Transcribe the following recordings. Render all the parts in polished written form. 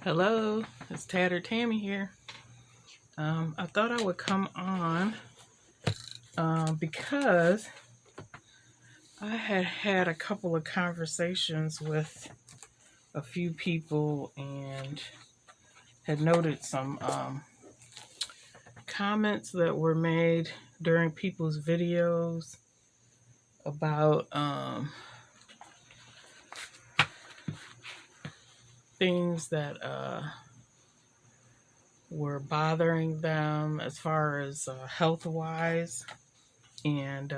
Hello, it's Tattered Tammy here. I thought I would come on because I had had a couple of conversations with a few people and had noted some comments that were made during people's videos about things that were bothering them as far as health wise and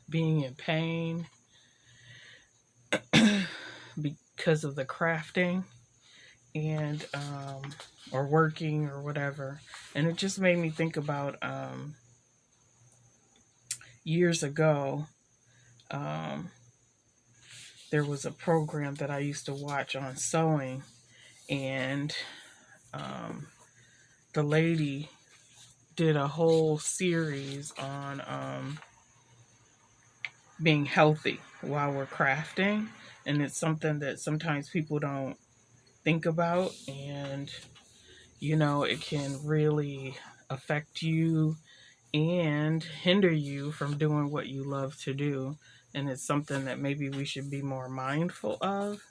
being in pain because of the crafting and or working or whatever. And it just made me think about years ago. There was a program that I used to watch on sewing, and the lady did a whole series on being healthy while we're crafting. And it's something that sometimes people don't think about, and it can really affect you and hinder you from doing what you love to do. And it's something that maybe we should be more mindful of,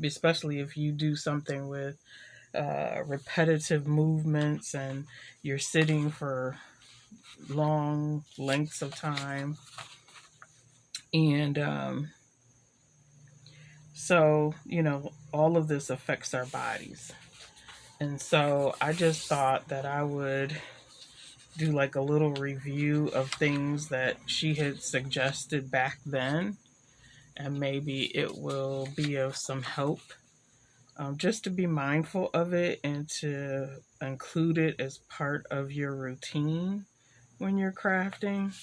especially if you do something with repetitive movements and you're sitting for long lengths of time. And so, all of this affects our bodies. And so I just thought that I would do like a little review of things that she had suggested back then, and maybe it will be of some help, just to be mindful of it and to include it as part of your routine when you're crafting.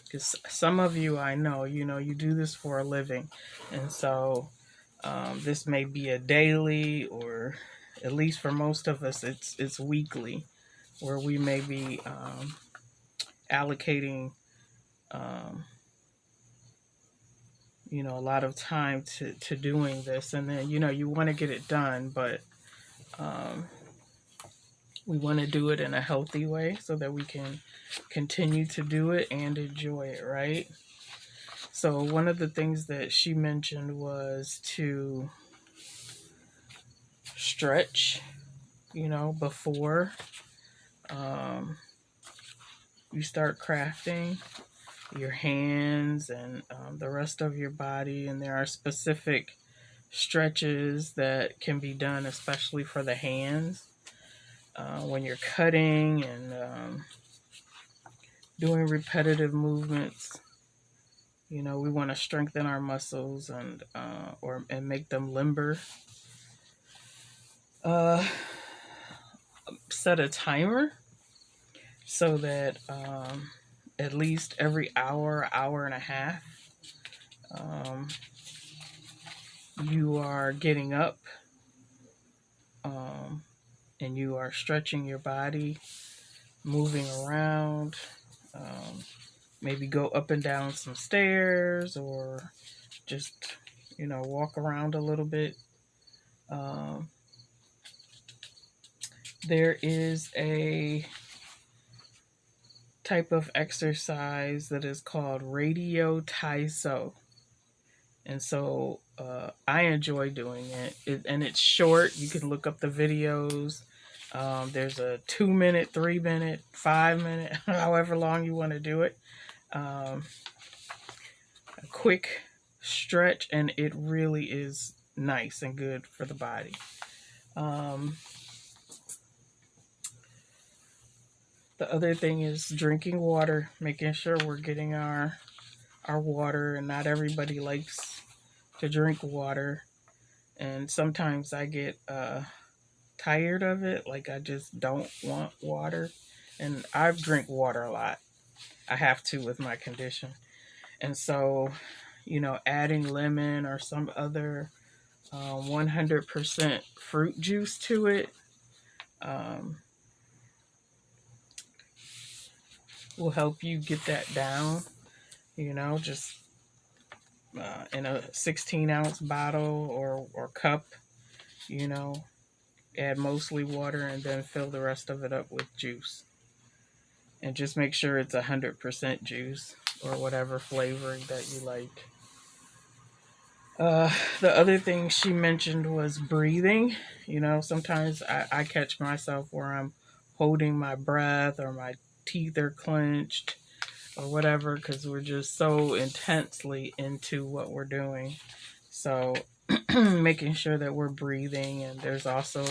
Because some of you, I know, you do this for a living, and so this may be a daily, or at least for most of us, it's weekly, where we may be allocating, a lot of time to doing this. And then, you want to get it done, but we want to do it in a healthy way so that we can continue to do it and enjoy it, right? So one of the things that she mentioned was to stretch, before you start crafting your hands and the rest of your body. And there are specific stretches that can be done, especially for the hands, when you're cutting and doing repetitive movements. We want to strengthen our muscles and make them limber. Set a timer so that at least every hour and a half, you are getting up and you are stretching your body, moving around, maybe go up and down some stairs, or just, walk around a little bit. There is a type of exercise that is called Radio Taiso. And so I enjoy doing it. And it's short. You can look up the videos. There's a 2-minute, 3-minute, 5-minute, however long you want to do it. A quick stretch, and it really is nice and good for the body. The other thing is drinking water, making sure we're getting our water, and not everybody likes to drink water. And sometimes I get tired of it, like I just don't want water. And I drink water a lot. I have to with my condition. And so, adding lemon or some other 100% fruit juice to it will help you get that down, just in a 16-ounce bottle or cup, add mostly water, and then fill the rest of it up with juice. And just make sure it's 100% juice or whatever flavoring that you like. The other thing she mentioned was breathing. Sometimes I catch myself where I'm holding my breath or my teeth are clenched or whatever because we're just so intensely into what we're doing. So making sure that we're breathing, and there's also,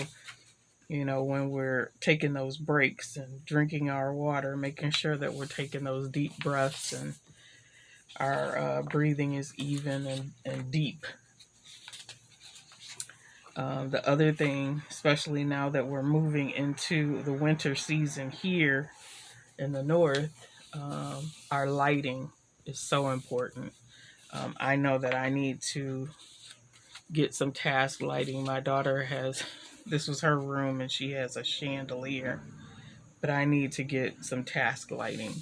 when we're taking those breaks and drinking our water, making sure that we're taking those deep breaths and our breathing is even and deep. The other thing, especially now that we're moving into the winter season here in the north, our lighting is so important. I know that I need to get some task lighting. My daughter this was her room and she has a chandelier, but I need to get some task lighting.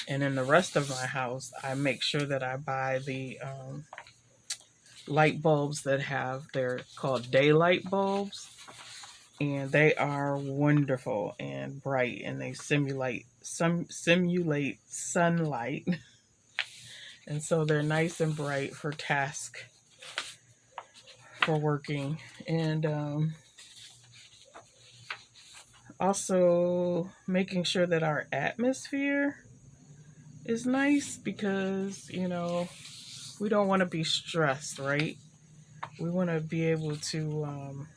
And in the rest of my house, I make sure that I buy the light bulbs they're called daylight bulbs, and they are wonderful and bright, and they simulate sunlight, and so they're nice and bright for working, and also making sure that our atmosphere is nice because we don't want to be stressed, right? We want to be able to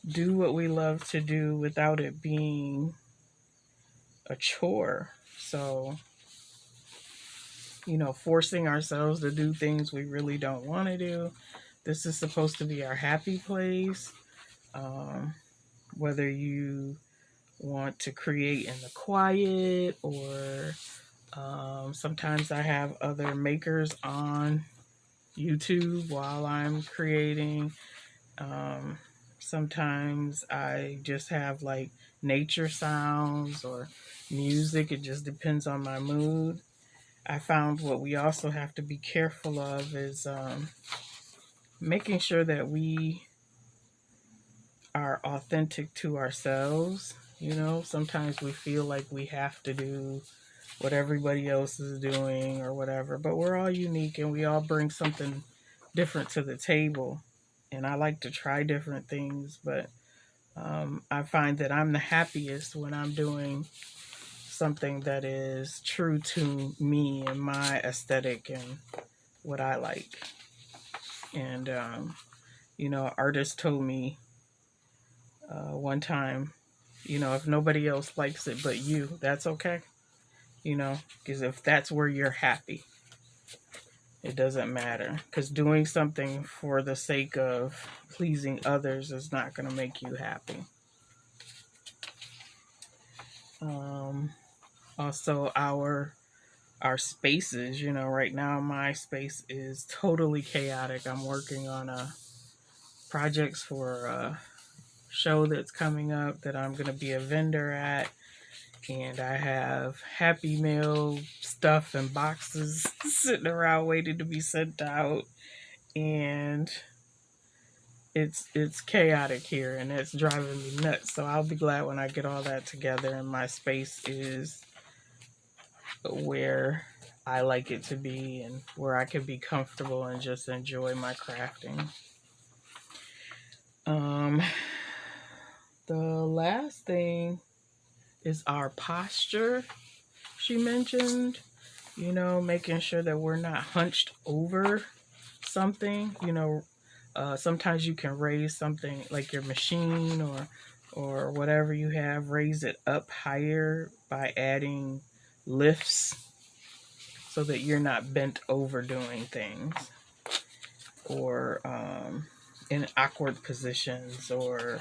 do what we love to do without it being a chore. So, forcing ourselves to do things we really don't want to do. This is supposed to be our happy place. Whether you want to create in the quiet or sometimes I have other makers on YouTube while I'm creating. Sometimes I just have like nature sounds or music. It just depends on my mood. I found what we also have to be careful of is making sure that we are authentic to ourselves. Sometimes we feel like we have to do what everybody else is doing or whatever, but we're all unique and we all bring something different to the table. And I like to try different things, but I find that I'm the happiest when I'm doing something that is true to me and my aesthetic and what I like. And, an artist told me one time, if nobody else likes it but you, that's okay. Because if that's where you're happy, it doesn't matter. Because doing something for the sake of pleasing others is not going to make you happy. Also, our spaces, right now my space is totally chaotic. I'm working on projects for a show that's coming up that I'm going to be a vendor at. And I have Happy Meal stuff and boxes sitting around waiting to be sent out. And it's chaotic here and it's driving me nuts. So I'll be glad when I get all that together and my space is where I like it to be and where I can be comfortable and just enjoy my crafting. The last thing is our posture, she mentioned. Making sure that we're not hunched over something. Sometimes you can raise something like your machine or whatever you have, raise it up higher by adding lifts so that you're not bent over doing things or in awkward positions or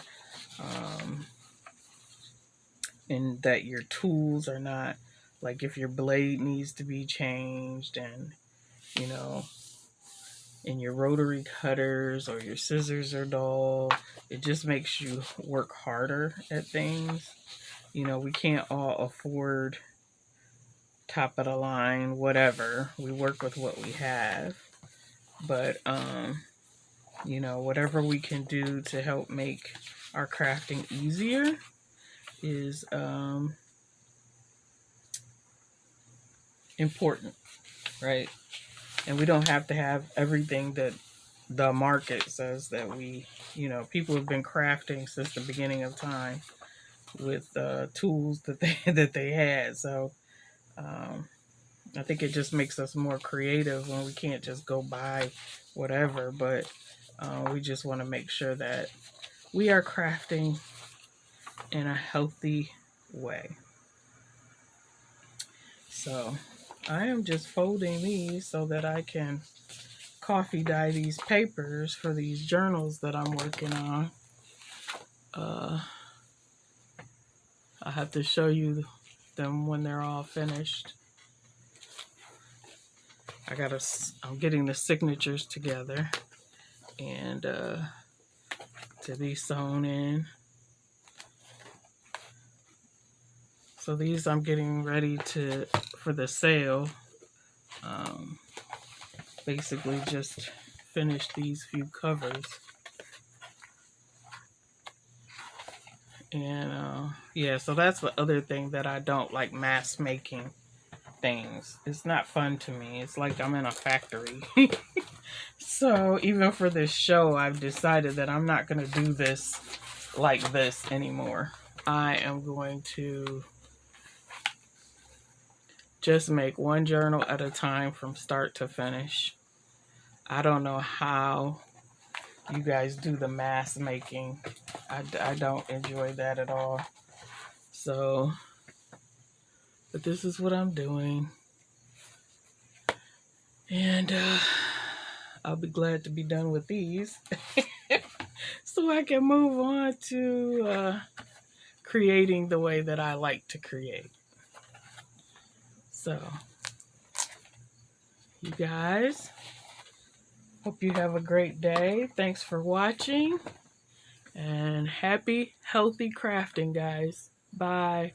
in that your tools are not, like if your blade needs to be changed and and your rotary cutters or your scissors are dull, it just makes you work harder at things. We can't all afford top of the line, whatever. We work with what we have. But, whatever we can do to help make our crafting easier is important, right? And we don't have to have everything that the market says that we, people have been crafting since the beginning of time with tools that they that they had. So I think it just makes us more creative when we can't just go buy whatever, but we just want to make sure that we are crafting in a healthy way. So I am just folding these so that I can coffee dye these papers for these journals that I'm working on. I have to show you them when they're all finished. I'm getting the signatures together and to be sewn in. So these I'm getting ready for the sale. Basically just finished these few covers. And yeah, so that's the other thing that I don't like, mass making things. It's not fun to me. It's like I'm in a factory. So even for this show, I've decided that I'm not going to do this like this anymore. I am going to just make one journal at a time from start to finish. I don't know how you guys do the mass making. I don't enjoy that at all. So, but this is what I'm doing. And I'll be glad to be done with these so I can move on to creating the way that I like to create. So, you guys, hope you have a great day. Thanks for watching. And happy, healthy crafting, guys. Bye.